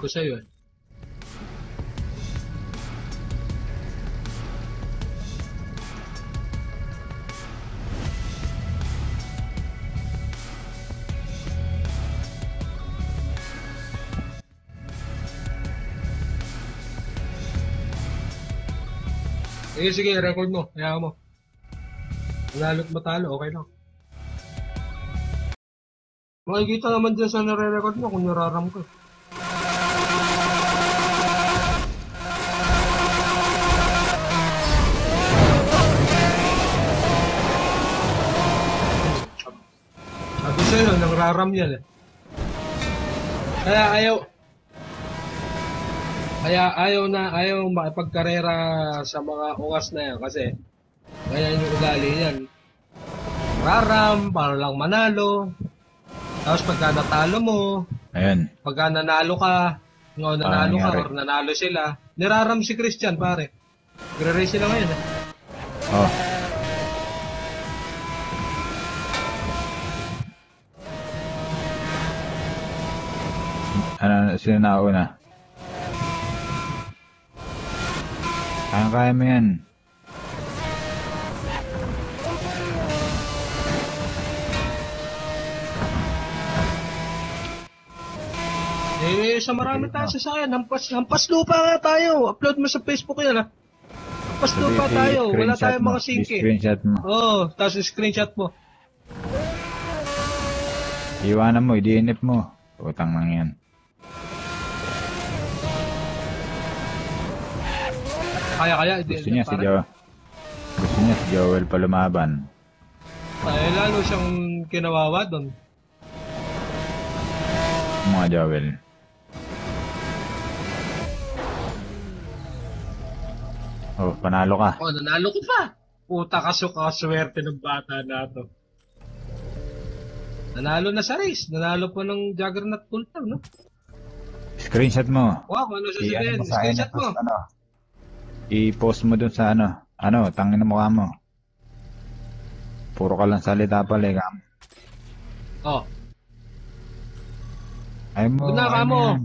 ko sa'yo eh. Sige, record mo. Kaya mo. Manalo't matalo, okay lang. Makikita naman dyan sa nare-record mo kung nararam ko. Sabi sa'yo, nangraram yan eh. Kaya ayaw makipagkarera sa mga ungas na yan kasi ganyan yung ugali yan. Raram, para lang manalo. Tapos pagka natalo mo, Ayun. pagka nanalo ka, nanalo ka or nanalo sila, niraram si Christian pare. Nagre-race sila ngayon eh. Oh. Ano, sino nauna? Kaya mo yan. Sa marami tayo sasakyan, hampas lupa nga tayo. Upload mo sa Facebook yan ha. Hampas lupa tayo, wala tayong mga singke. Screenshot mo. Oo, tapos screenshot mo. Iwanan mo, i-DNF mo. Utang lang yan. Kaya, Gusto niya si Joel pa lumaban. Ay, lalo siyang kinawawa doon. Mga Joel. Oh, panalo ka. Oh, nanalo ko pa. Puta kaswerte ng bata na to. Nanalo na sa race. Nanalo pa ng Juggernaut full time, no? Screenshot mo. Wow, ano sasabihin? Screenshot mo. I-post mo dun sa tangin na mukha mo. Puro ka lang salita pala, Oh. Ay mo. Doon na ka mo.